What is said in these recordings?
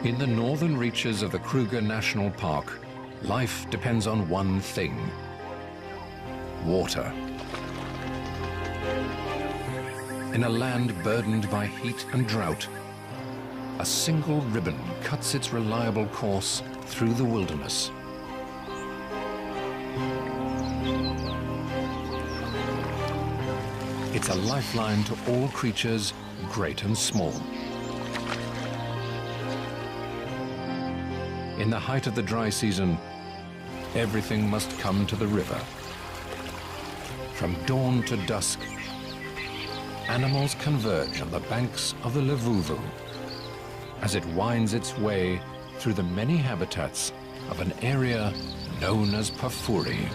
In the northern reaches of the Kruger National Park, life depends on one thing: water. In a land burdened by heat and drought, a single ribbon cuts its reliable course through the wilderness. It's a lifeline to all creatures, great and small. In the height of the dry season, everything must come to the river. From dawn to dusk, animals converge on the banks of the Luvuvu as it winds its way through the many habitats of an area known as Pafuri.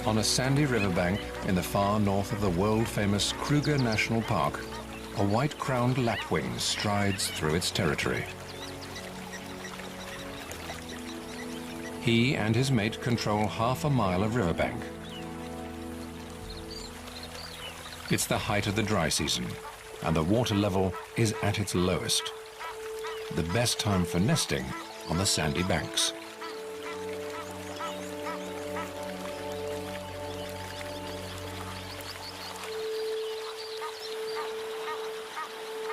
On a sandy riverbank in the far north of the world-famous Kruger National Park, a white-crowned lapwing strides through its territory. He and his mate control half a mile of riverbank. It's the height of the dry season, and the water level is at its lowest. The best time for nesting on the sandy banks.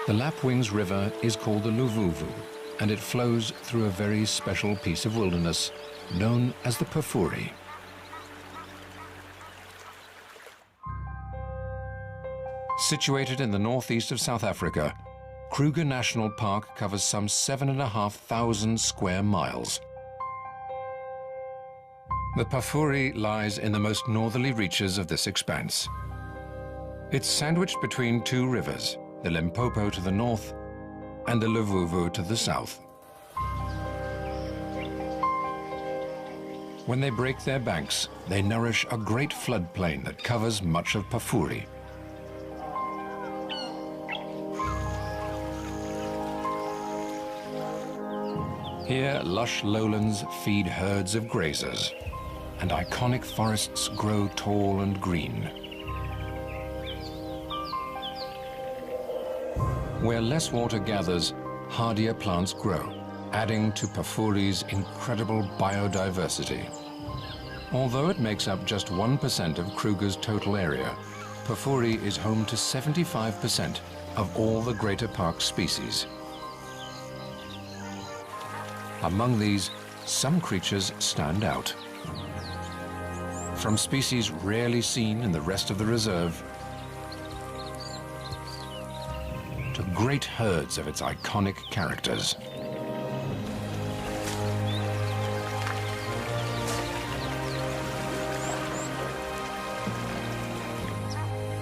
The Lapwings River is called the Luvuvu, and it flows through a very special piece of wilderness known as the Pafuri. Situated in the northeast of South Africa, Kruger National Park covers some 7,500 square miles. The Pafuri lies in the most northerly reaches of this expanse. It's sandwiched between two rivers, the Limpopo to the north and the Luvuvu to the south. When they break their banks, they nourish a great floodplain that covers much of Pafuri. Here, lush lowlands feed herds of grazers, and iconic forests grow tall and green. Where less water gathers, hardier plants grow, adding to Pafuri's incredible biodiversity. Although it makes up just 1% of Kruger's total area, Pafuri is home to 75% of all the greater park species. Among these, some creatures stand out. From species rarely seen in the rest of the reserve, to great herds of its iconic characters.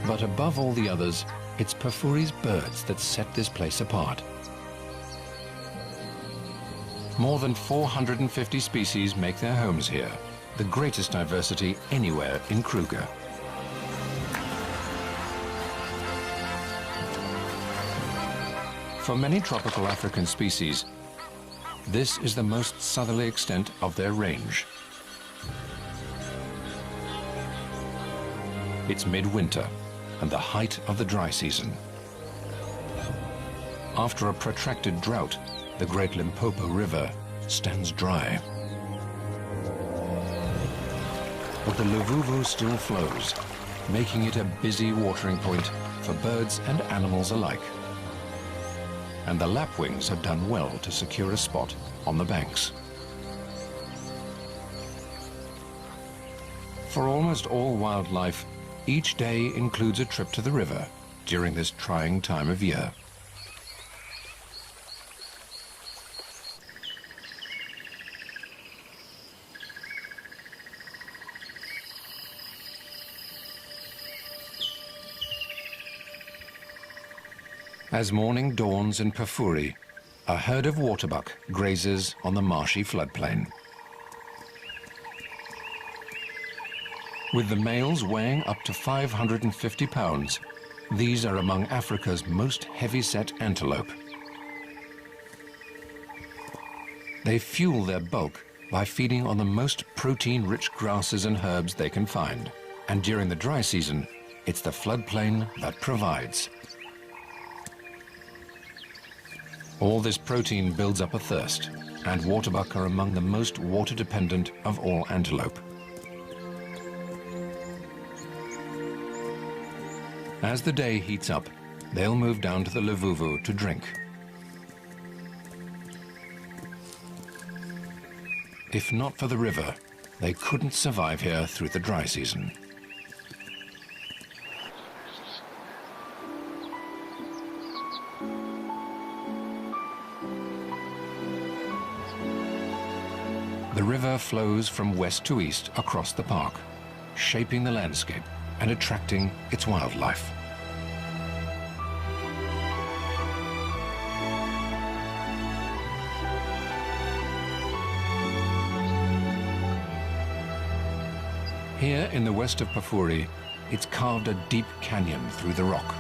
But above all the others, it's Pafuri's birds that set this place apart. More than 450 species make their homes here, the greatest diversity anywhere in Kruger. For many tropical African species, this is the most southerly extent of their range. It's midwinter and the height of the dry season. After a protracted drought, the great Limpopo River stands dry. But the Luvuvu still flows, making it a busy watering point for birds and animals alike. And the lapwings have done well to secure a spot on the banks. For almost all wildlife, each day includes a trip to the river during this trying time of year. As morning dawns in Pafuri, a herd of waterbuck grazes on the marshy floodplain. With the males weighing up to 550 pounds, these are among Africa's most heavy-set antelope. They fuel their bulk by feeding on the most protein-rich grasses and herbs they can find. And during the dry season, it's the floodplain that provides. All this protein builds up a thirst, and waterbuck are among the most water-dependent of all antelope. As the day heats up, they'll move down to the Luvuvu to drink. If not for the river, they couldn't survive here through the dry season. The river flows from west to east across the park, shaping the landscape and attracting its wildlife. Here in the west of Pafuri, it's carved a deep canyon through the rock.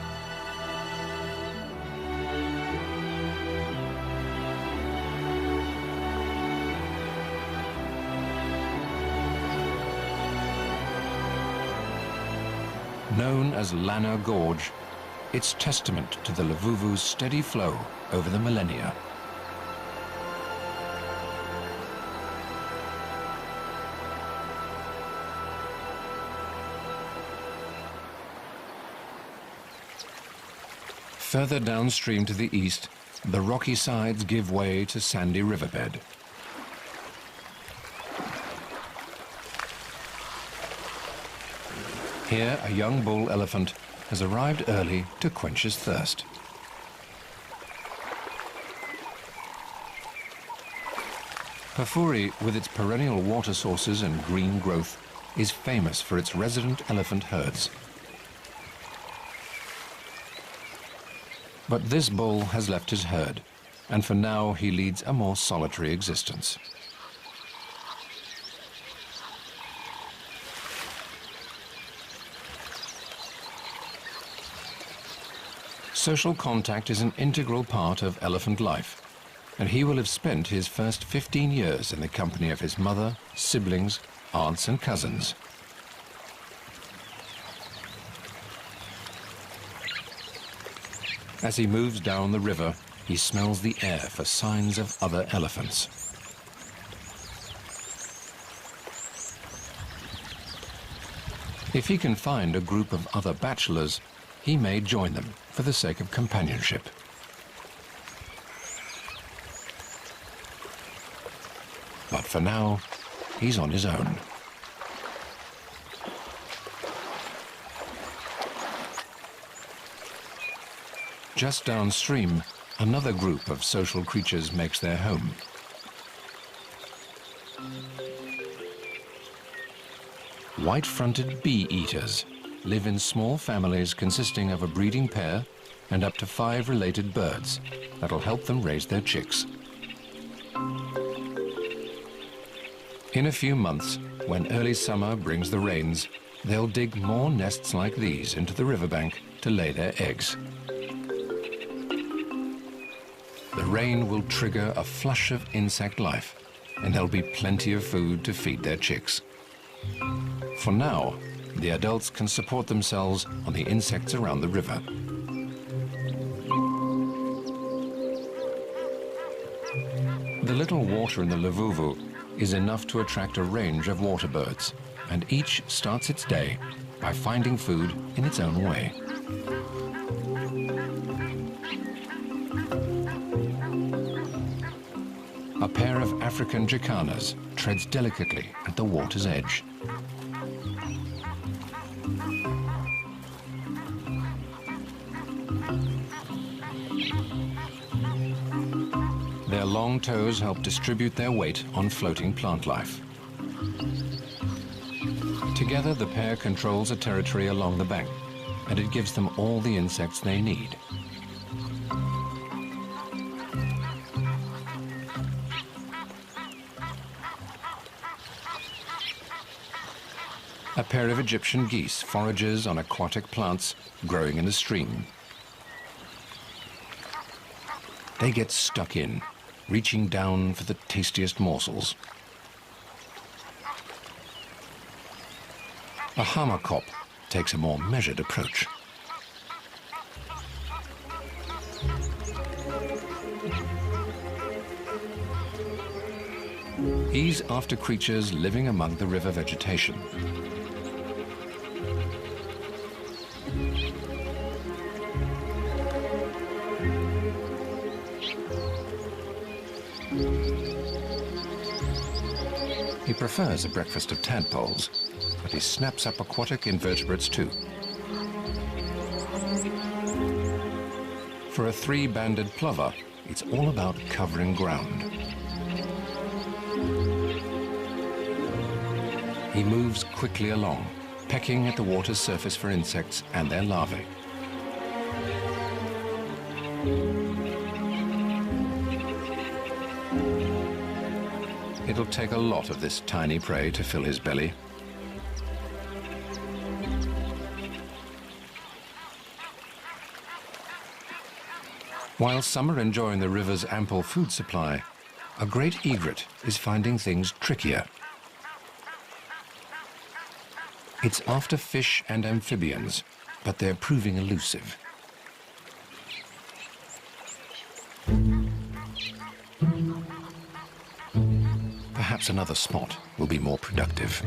Known as Lana Gorge, it's testament to the Luvuvu's steady flow over the millennia. Further downstream to the east, the rocky sides give way to sandy riverbed. Here, a young bull elephant has arrived early to quench his thirst. Pafuri, with its perennial water sources and green growth, is famous for its resident elephant herds. But this bull has left his herd, and for now he leads a more solitary existence. Social contact is an integral part of elephant life, and he will have spent his first 15 years in the company of his mother, siblings, aunts and cousins. As he moves down the river, he smells the air for signs of other elephants. If he can find a group of other bachelors, he may join them for the sake of companionship. But for now, he's on his own. Just downstream, another group of social creatures makes their home. White-fronted bee-eaters live in small families consisting of a breeding pair and up to 5 related birds that'll help them raise their chicks. In a few months, when early summer brings the rains, they'll dig more nests like these into the riverbank to lay their eggs. The rain will trigger a flush of insect life, and there'll be plenty of food to feed their chicks. For now, the adults can support themselves on the insects around the river. The little water in the Luvuvu is enough to attract a range of water birds, and each starts its day by finding food in its own way. A pair of African jacanas treads delicately at the water's edge. Their long toes help distribute their weight on floating plant life. Together, the pair controls a territory along the bank, and it gives them all the insects they need. A pair of Egyptian geese forages on aquatic plants growing in a stream. They get stuck in, reaching down for the tastiest morsels. A hamerkop takes a more measured approach. He's after creatures living among the river vegetation. He prefers a breakfast of tadpoles, but he snaps up aquatic invertebrates too. For a three-banded plover, it's all about covering ground. He moves quickly along, pecking at the water's surface for insects and their larvae. It'll take a lot of this tiny prey to fill his belly. While some are enjoying the river's ample food supply, a great egret is finding things trickier. It's after fish and amphibians, but they're proving elusive. Perhaps another spot will be more productive.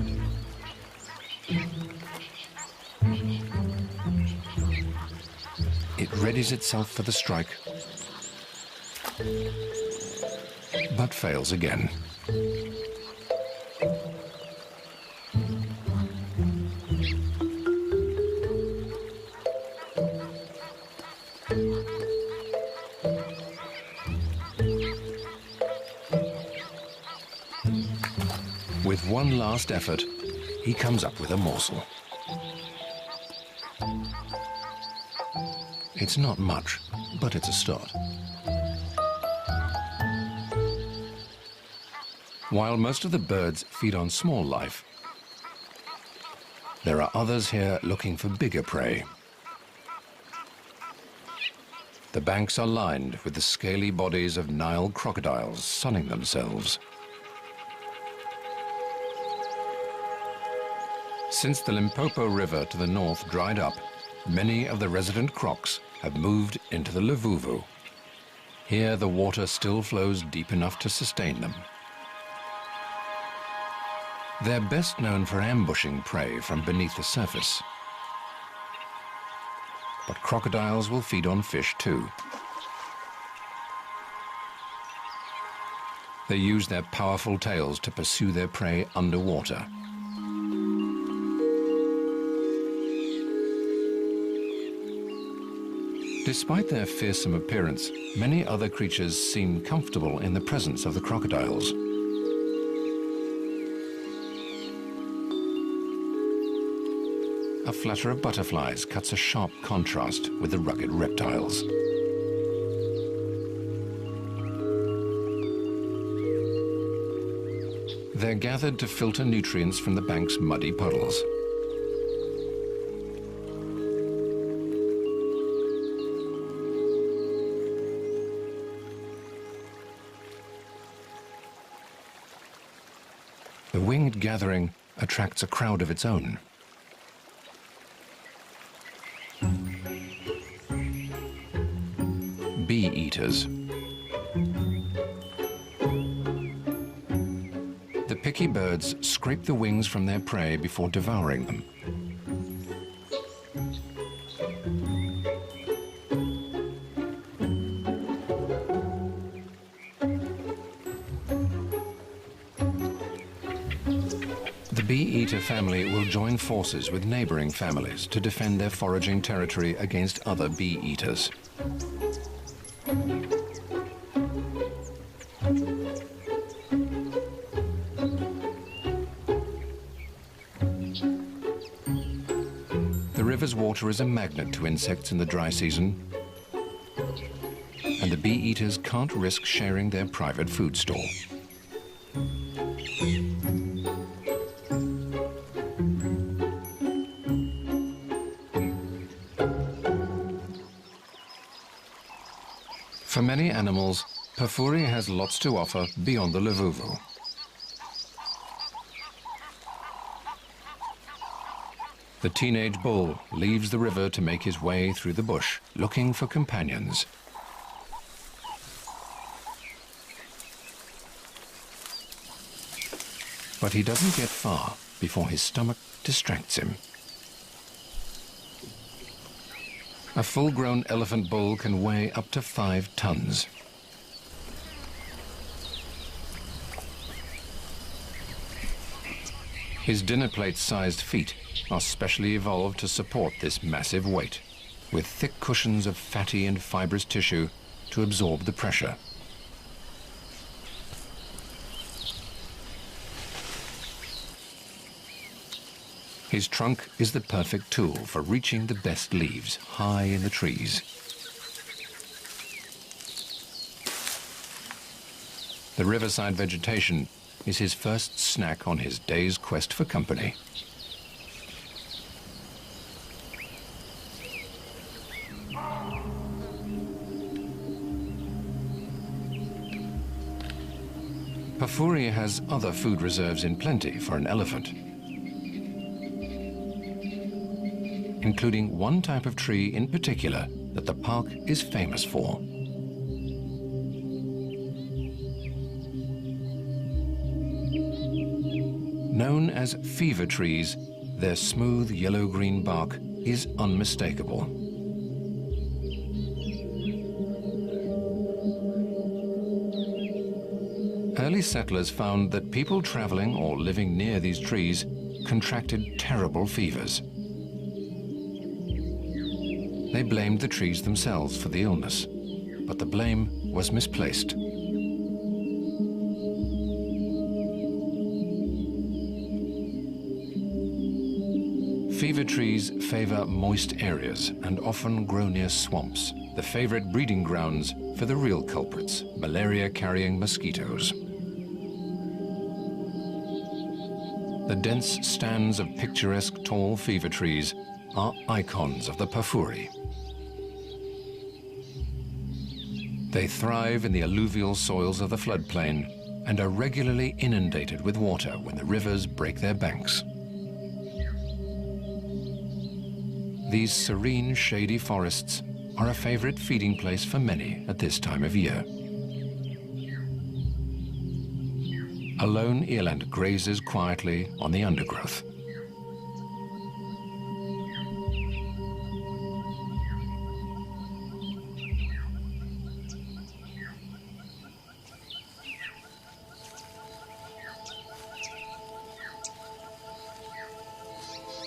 It readies itself for the strike, but fails again. With one last effort, he comes up with a morsel. It's not much, but it's a start. While most of the birds feed on small life, there are others here looking for bigger prey. The banks are lined with the scaly bodies of Nile crocodiles sunning themselves. Since the Limpopo River to the north dried up, many of the resident crocs have moved into the Luvuvu. Here the water still flows deep enough to sustain them. They're best known for ambushing prey from beneath the surface. But crocodiles will feed on fish too. They use their powerful tails to pursue their prey underwater. Despite their fearsome appearance, many other creatures seem comfortable in the presence of the crocodiles. A flutter of butterflies cuts a sharp contrast with the rugged reptiles. They're gathered to filter nutrients from the bank's muddy puddles. The winged gathering attracts a crowd of its own. Bee eaters. The picky birds scrape the wings from their prey before devouring them. The bee-eater family will join forces with neighboring families to defend their foraging territory against other bee-eaters. The river's water is a magnet to insects in the dry season, and the bee-eaters can't risk sharing their private food store. For many animals, Pafuri has lots to offer beyond the Lavuvu. The teenage bull leaves the river to make his way through the bush, looking for companions. But he doesn't get far before his stomach distracts him. A full-grown elephant bull can weigh up to 5 tons. His dinner plate-sized feet are specially evolved to support this massive weight, with thick cushions of fatty and fibrous tissue to absorb the pressure. His trunk is the perfect tool for reaching the best leaves high in the trees. The riverside vegetation is his first snack on his day's quest for company. Pafuri has other food reserves in plenty for an elephant, including one type of tree in particular that the park is famous for. Known as fever trees, their smooth yellow-green bark is unmistakable. Early settlers found that people traveling or living near these trees contracted terrible fevers. They blamed the trees themselves for the illness, but the blame was misplaced. Fever trees favor moist areas and often grow near swamps, the favorite breeding grounds for the real culprits, malaria-carrying mosquitoes. The dense stands of picturesque tall fever trees are icons of the Pafuri. They thrive in the alluvial soils of the floodplain and are regularly inundated with water when the rivers break their banks. These serene, shady forests are a favorite feeding place for many at this time of year. A lone eland grazes quietly on the undergrowth.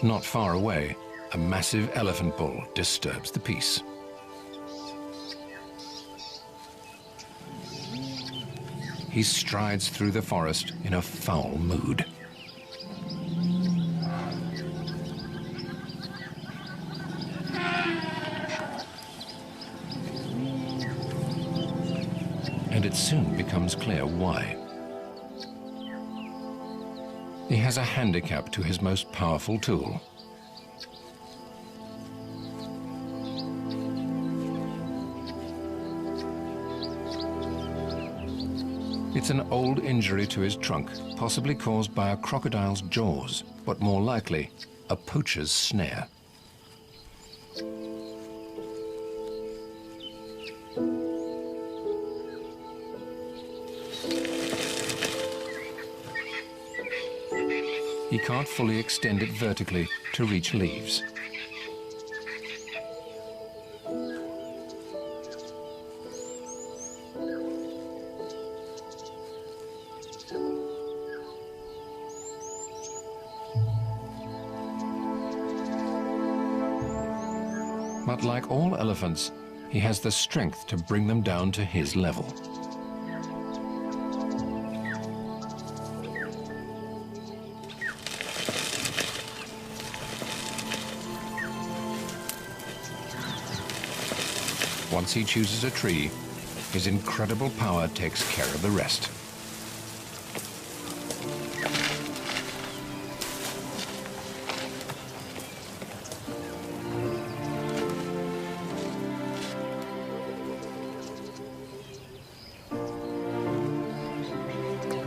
Not far away, a massive elephant bull disturbs the peace. He strides through the forest in a foul mood. And it soon becomes clear why. He has a handicap to his most powerful tool. It's an old injury to his trunk, possibly caused by a crocodile's jaws, but more likely, a poacher's snare. He can't fully extend it vertically to reach leaves. But like all elephants, he has the strength to bring them down to his level. Once he chooses a tree, his incredible power takes care of the rest.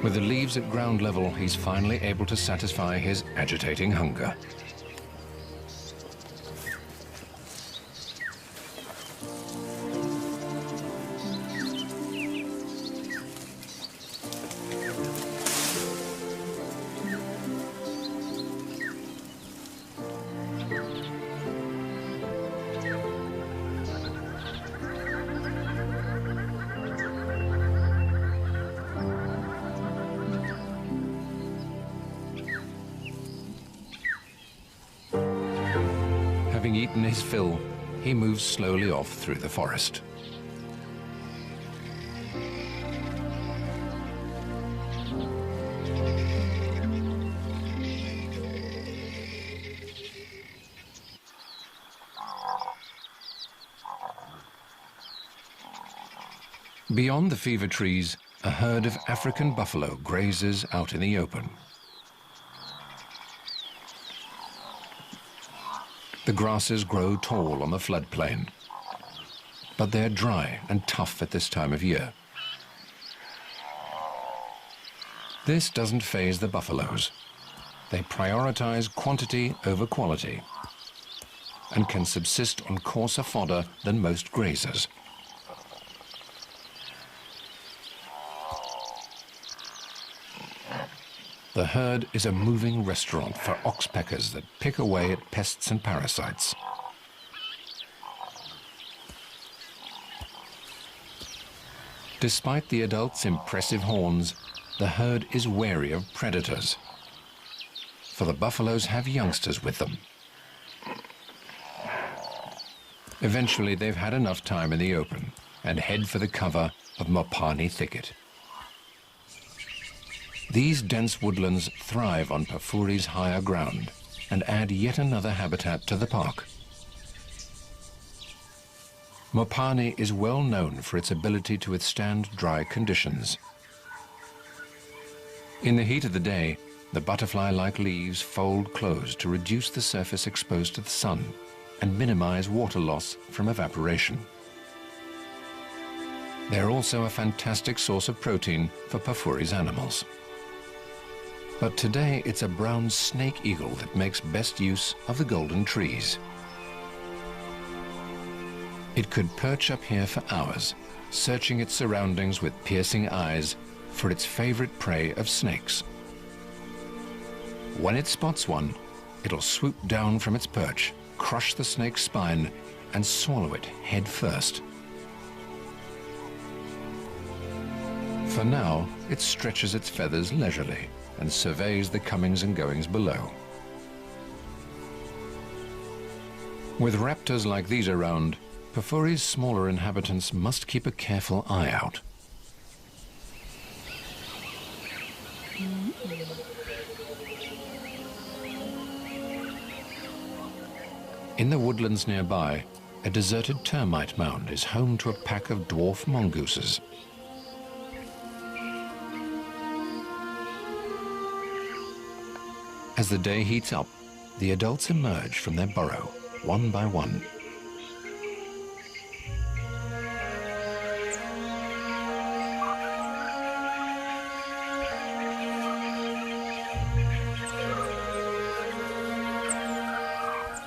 With the leaves at ground level, he's finally able to satisfy his agitating hunger. Having eaten his fill, he moves slowly off through the forest. Beyond the fever trees, a herd of African buffalo grazes out in the open. The grasses grow tall on the floodplain, but they're dry and tough at this time of year. This doesn't faze the buffaloes. They prioritize quantity over quality and can subsist on coarser fodder than most grazers. The herd is a moving restaurant for oxpeckers that pick away at pests and parasites. Despite the adults' impressive horns, the herd is wary of predators, for the buffaloes have youngsters with them. Eventually, they've had enough time in the open and head for the cover of Mopani thicket. These dense woodlands thrive on Pafuri's higher ground and add yet another habitat to the park. Mopani is well known for its ability to withstand dry conditions. In the heat of the day, the butterfly-like leaves fold close to reduce the surface exposed to the sun and minimize water loss from evaporation. They're also a fantastic source of protein for Pafuri's animals. But today it's a brown snake eagle that makes best use of the golden trees. It could perch up here for hours, searching its surroundings with piercing eyes for its favorite prey of snakes. When it spots one, it'll swoop down from its perch, crush the snake's spine, and swallow it head first. For now, it stretches its feathers leisurely and surveys the comings and goings below. With raptors like these around, Pafuri's smaller inhabitants must keep a careful eye out. In the woodlands nearby, a deserted termite mound is home to a pack of dwarf mongooses. As the day heats up, the adults emerge from their burrow, one by one.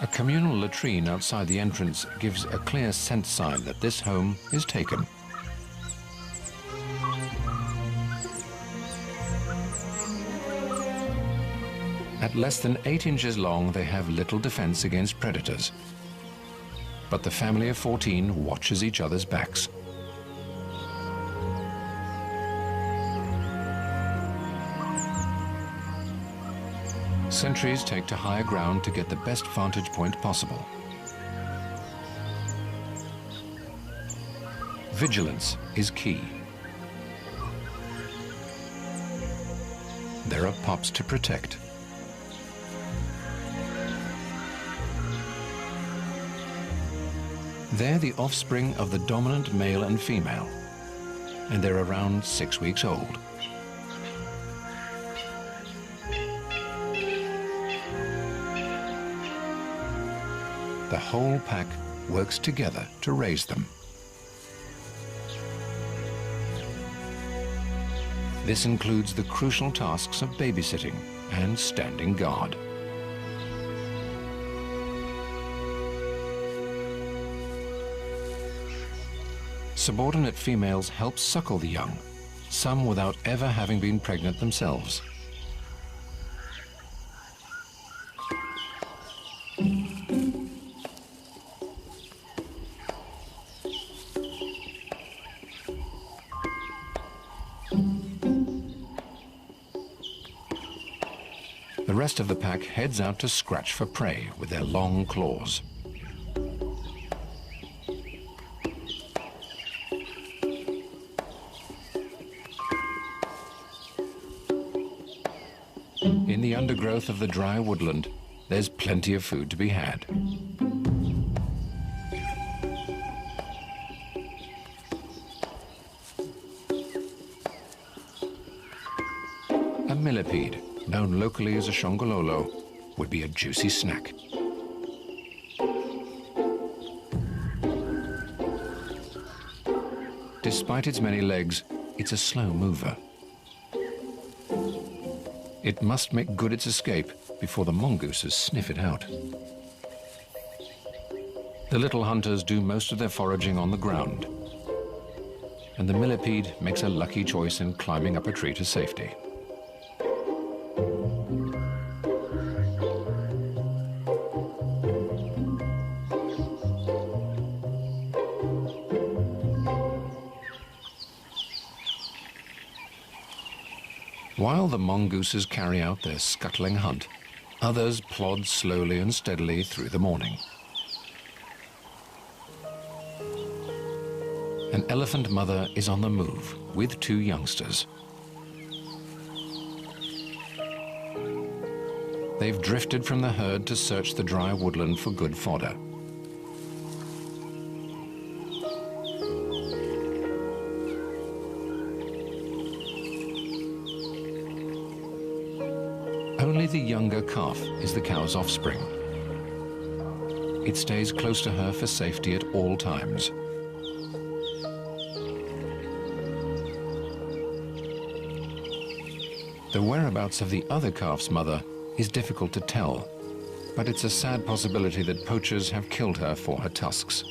A communal latrine outside the entrance gives a clear scent sign that this home is taken. At less than 8 inches long, they have little defense against predators. But the family of 14 watches each other's backs. Sentries take to higher ground to get the best vantage point possible. Vigilance is key. There are pups to protect. They're the offspring of the dominant male and female, and they're around 6 weeks old. The whole pack works together to raise them. This includes the crucial tasks of babysitting and standing guard. Subordinate females help suckle the young, some without ever having been pregnant themselves. The rest of the pack heads out to scratch for prey with their long claws. In the undergrowth of the dry woodland, there's plenty of food to be had. A millipede, known locally as a shongololo, would be a juicy snack. Despite its many legs, it's a slow mover. It must make good its escape before the mongooses sniff it out. The little hunters do most of their foraging on the ground, and the millipede makes a lucky choice in climbing up a tree to safety. While the mongooses carry out their scuttling hunt, others plod slowly and steadily through the morning. An elephant mother is on the move with 2 youngsters. They've drifted from the herd to search the dry woodland for good fodder. Only the younger calf is the cow's offspring. It stays close to her for safety at all times. The whereabouts of the other calf's mother is difficult to tell, but it's a sad possibility that poachers have killed her for her tusks.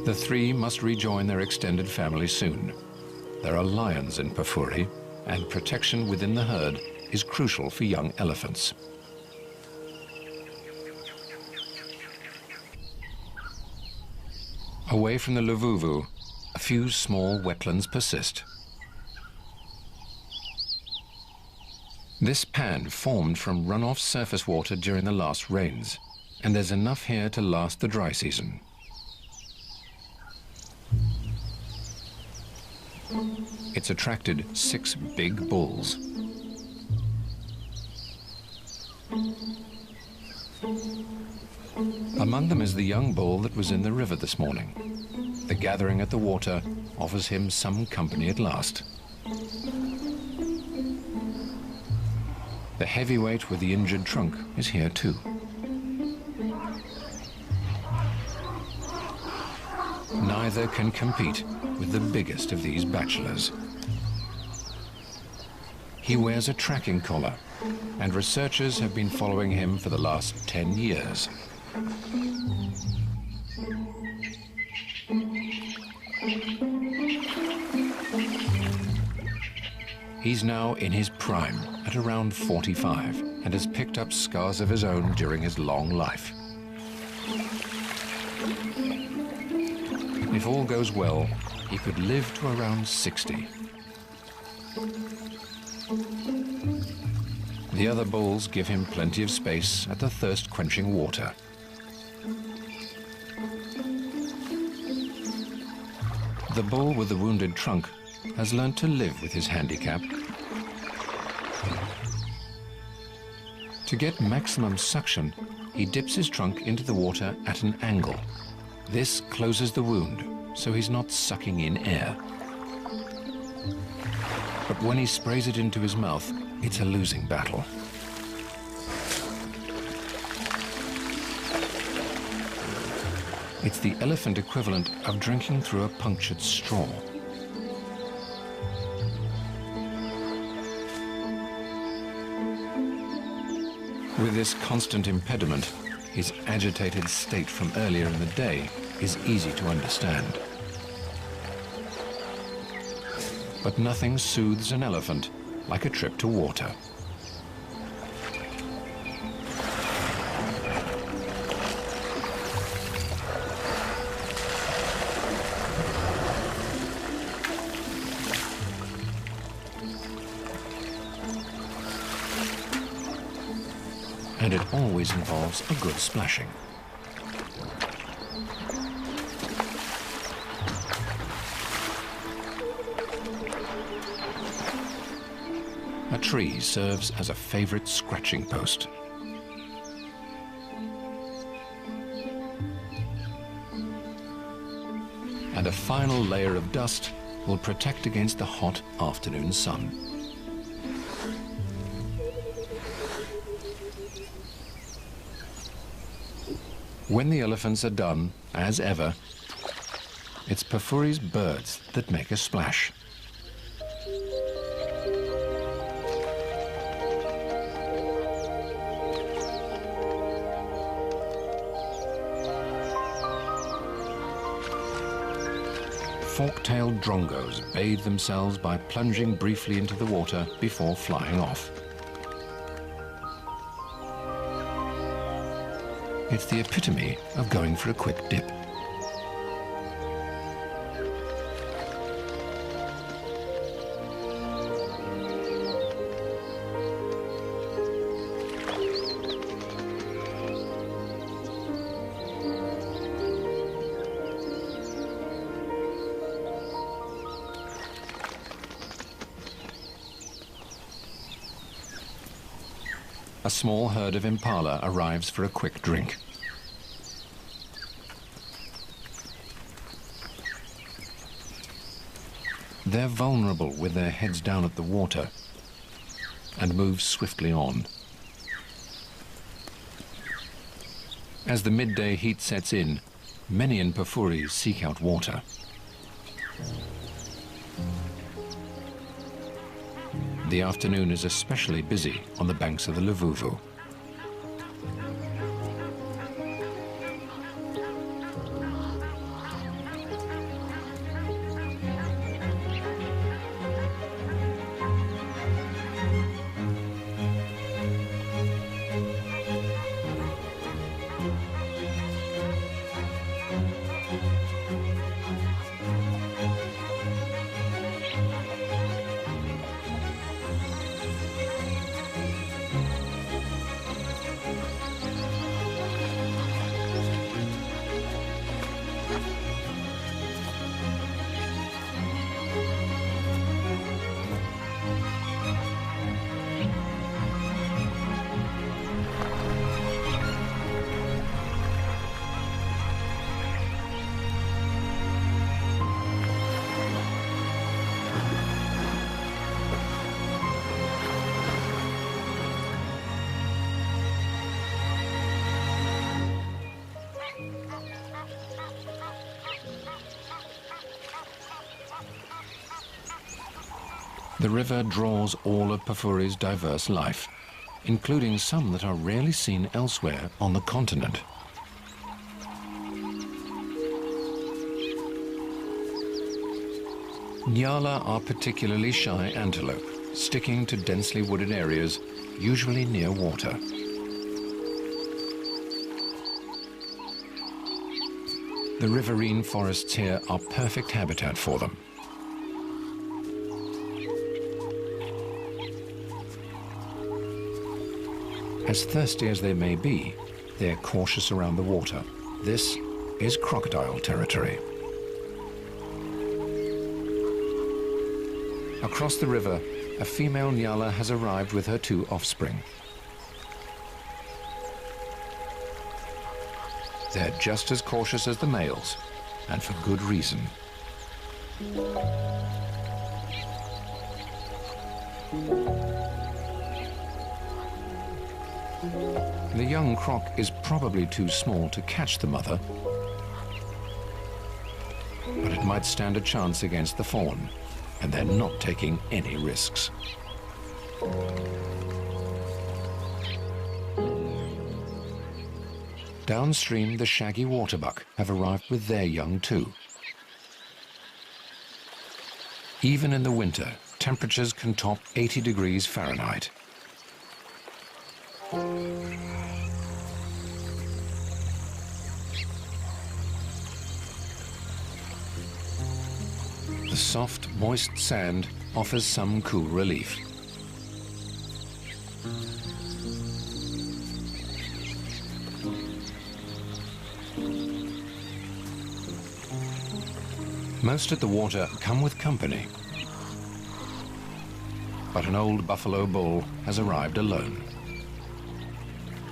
The 3 must rejoin their extended family soon. There are lions in Pafuri, and protection within the herd is crucial for young elephants. Away from the Luvuvu, a few small wetlands persist. This pan formed from runoff surface water during the last rains, and there's enough here to last the dry season. It's attracted 6 big bulls. Among them is the young bull that was in the river this morning. The gathering at the water offers him some company at last. The heavyweight with the injured trunk is here too. Neither can compete with the biggest of these bachelors. He wears a tracking collar, and researchers have been following him for the last 10 years. He's now in his prime, at around 45, and has picked up scars of his own during his long life. If all goes well, he could live to around 60. The other bulls give him plenty of space at the thirst-quenching water. The bull with the wounded trunk has learned to live with his handicap. To get maximum suction, he dips his trunk into the water at an angle. This closes the wound, so he's not sucking in air. But when he sprays it into his mouth, it's a losing battle. It's the elephant equivalent of drinking through a punctured straw. With this constant impediment, his agitated state from earlier in the day is easy to understand. But nothing soothes an elephant like a trip to water. And it always involves a good splashing. A tree serves as a favorite scratching post. And a final layer of dust will protect against the hot afternoon sun. When the elephants are done, as ever, it's Pafuri's birds that make a splash. Fork-tailed drongos bathe themselves by plunging briefly into the water before flying off. It's the epitome of going for a quick dip. A small herd of impala arrives for a quick drink. They're vulnerable with their heads down at the water and move swiftly on. As the midday heat sets in, many in Pafuri seek out water. The afternoon is especially busy on the banks of the Luvuvu. The river draws all of Pafuri's diverse life, including some that are rarely seen elsewhere on the continent. Nyala are particularly shy antelope, sticking to densely wooded areas, usually near water. The riverine forests here are perfect habitat for them. As thirsty as they may be, they're cautious around the water. This is crocodile territory. Across the river, a female Nyala has arrived with her 2 offspring. They're just as cautious as the males, and for good reason. The young croc is probably too small to catch the mother, but it might stand a chance against the fawn, and they're not taking any risks. Downstream, the shaggy waterbuck have arrived with their young too. Even in the winter, temperatures can top 80 degrees Fahrenheit. The soft, moist sand offers some cool relief. Most of the water come with company, but an old buffalo bull has arrived alone.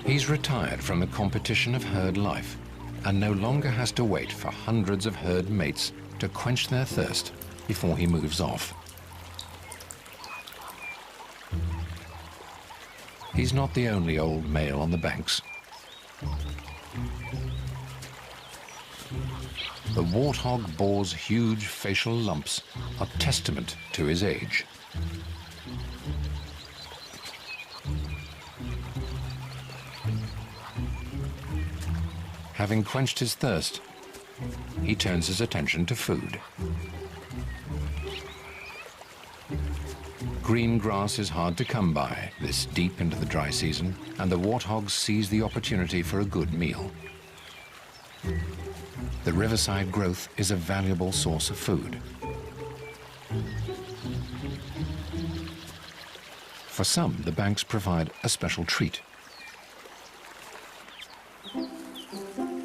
He's retired from the competition of herd life and no longer has to wait for hundreds of herd mates to quench their thirst before he moves off. He's not the only old male on the banks. The warthog boar's huge facial lumps are testament to his age. Having quenched his thirst, he turns his attention to food. Green grass is hard to come by this deep into the dry season, and the warthog seize the opportunity for a good meal. The riverside growth is a valuable source of food. For some, the banks provide a special treat.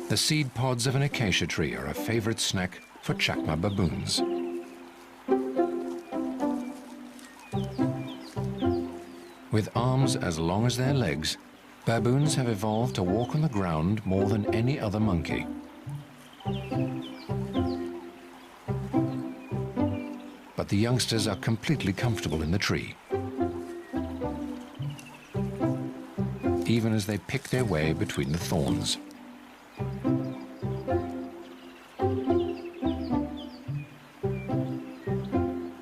The seed pods of an acacia tree are a favorite snack for chacma baboons. With arms as long as their legs, baboons have evolved to walk on the ground more than any other monkey. But the youngsters are completely comfortable in the tree, even as they pick their way between the thorns.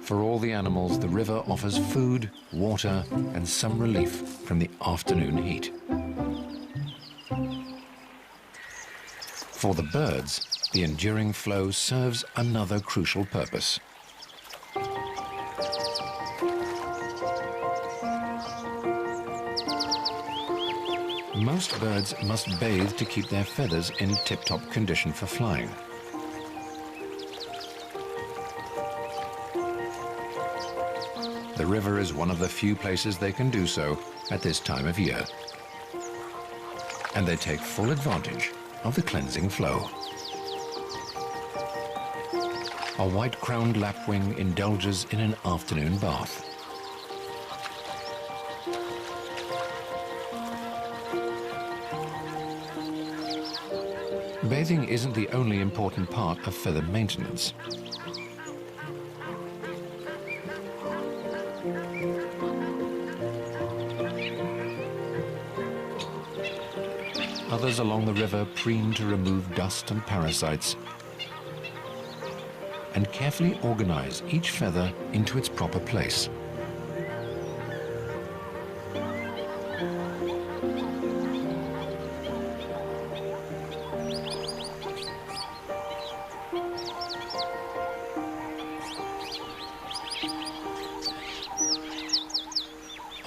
For all the animals, the river offers food, water, and some relief from the afternoon heat. For the birds, the enduring flow serves another crucial purpose. Most birds must bathe to keep their feathers in tip-top condition for flying. The river is one of the few places they can do so at this time of year. And they take full advantage of the cleansing flow. A white-crowned lapwing indulges in an afternoon bath. Bathing isn't the only important part of feather maintenance. Others along the river preen to remove dust and parasites and carefully organize each feather into its proper place.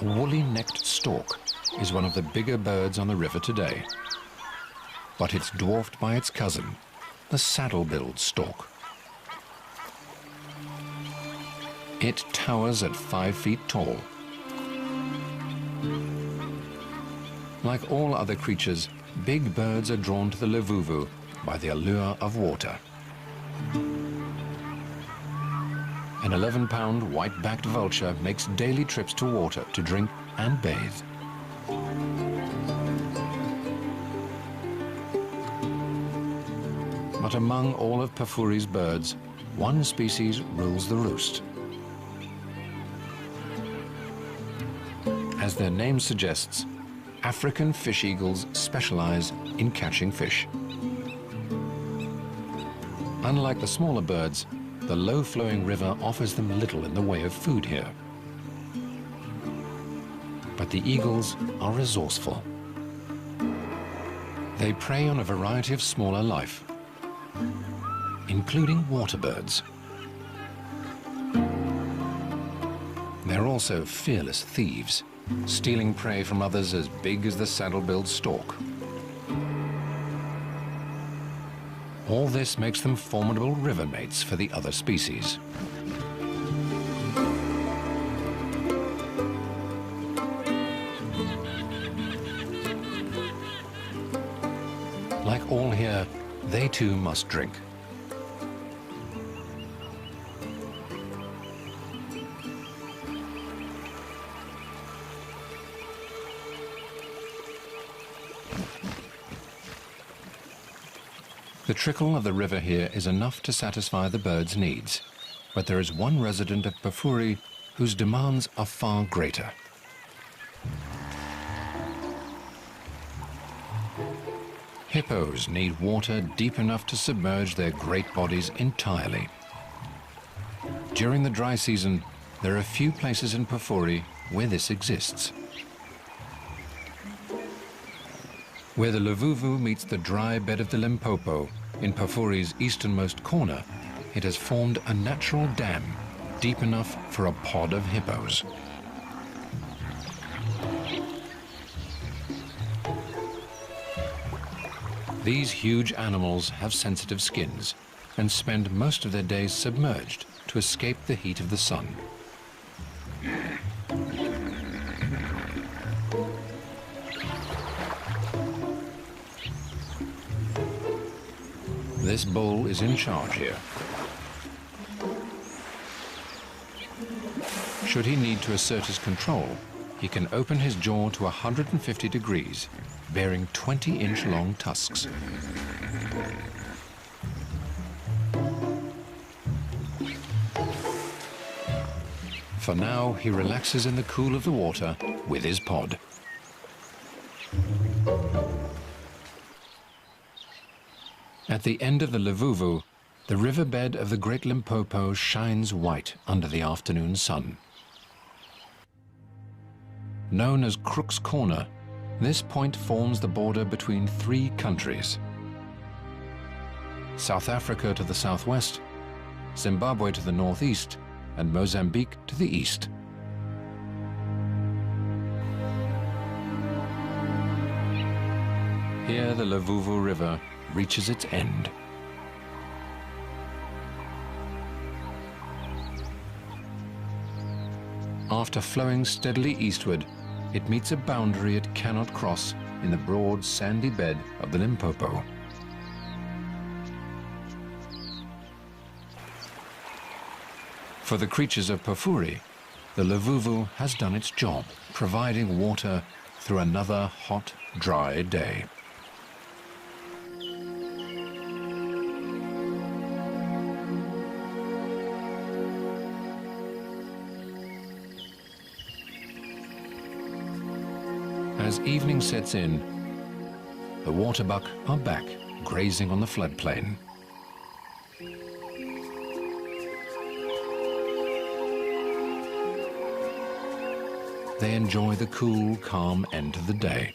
A woolly-necked stork is one of the bigger birds on the river today, but it's dwarfed by its cousin, the saddle-billed stork. It towers at 5 feet tall. Like all other creatures, big birds are drawn to the Levuvu by the allure of water. An 11-pound white-backed vulture makes daily trips to water to drink and bathe. But among all of Pafuri's birds, one species rules the roost. As their name suggests, African fish eagles specialize in catching fish. Unlike the smaller birds, the low-flowing river offers them little in the way of food here. But the eagles are resourceful. They prey on a variety of smaller life, including water birds. They're also fearless thieves, stealing prey from others as big as the saddle-billed stork. All this makes them formidable river mates for the other species. Like all here, they too must drink. The trickle of the river here is enough to satisfy the birds' needs, but there is one resident of Pafuri whose demands are far greater. Hippos need water deep enough to submerge their great bodies entirely. During the dry season, there are few places in Pafuri where this exists. Where the Luvuvu meets the dry bed of the Limpopo, in Pafuri's easternmost corner, it has formed a natural dam deep enough for a pod of hippos. These huge animals have sensitive skins and spend most of their days submerged to escape the heat of the sun. This bull is in charge here. Should he need to assert his control, he can open his jaw to 150 degrees, bearing 20-inch long tusks. For now, he relaxes in the cool of the water with his pod. At the end of the Luvuvu, the riverbed of the Great Limpopo shines white under the afternoon sun. Known as Crook's Corner, this point forms the border between three countries: South Africa to the southwest, Zimbabwe to the northeast, and Mozambique to the east. Here the Luvuvu River reaches its end. After flowing steadily eastward, it meets a boundary it cannot cross in the broad sandy bed of the Limpopo. For the creatures of Pafuri, the Luvuvu has done its job, providing water through another hot, dry day. As evening sets in, the waterbuck are back, grazing on the floodplain. They enjoy the cool, calm end of the day.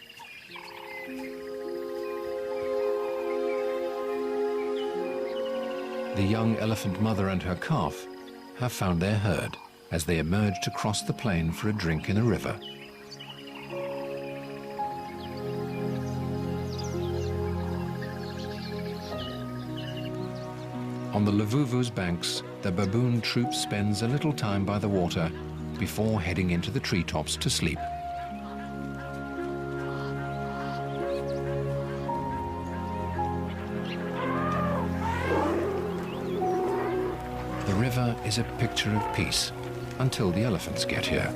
The young elephant mother and her calf have found their herd as they emerge to cross the plain for a drink in the river. On the Luvuvu's banks, the baboon troop spends a little time by the water before heading into the treetops to sleep. The river is a picture of peace until the elephants get here.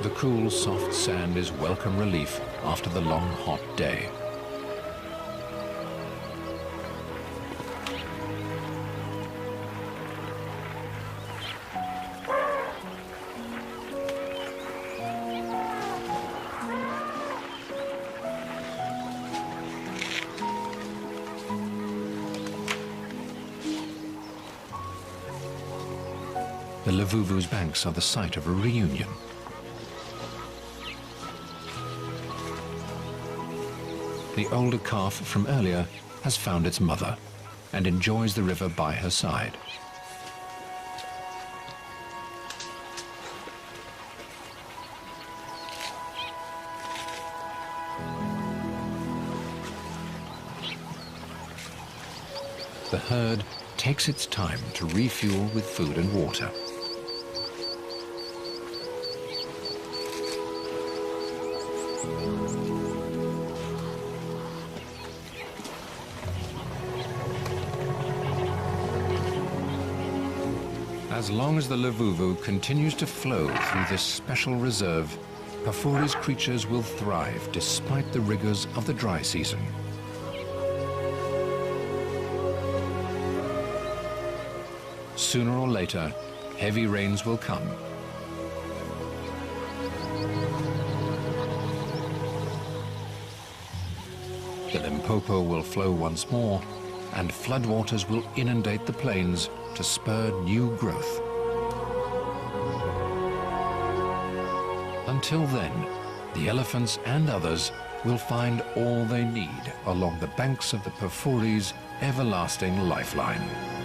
The cool, soft sand is welcome relief after the long, hot day. The Lavuvu's banks are the site of a reunion. The older calf from earlier has found its mother and enjoys the river by her side. The herd takes its time to refuel with food and water. As long as the Lavuvu continues to flow through this special reserve, Pafuri's creatures will thrive despite the rigors of the dry season. Sooner or later, heavy rains will come. The Limpopo will flow once more, and floodwaters will inundate the plains to spur new growth. Until then, the elephants and others will find all they need along the banks of the Pafuri's everlasting lifeline.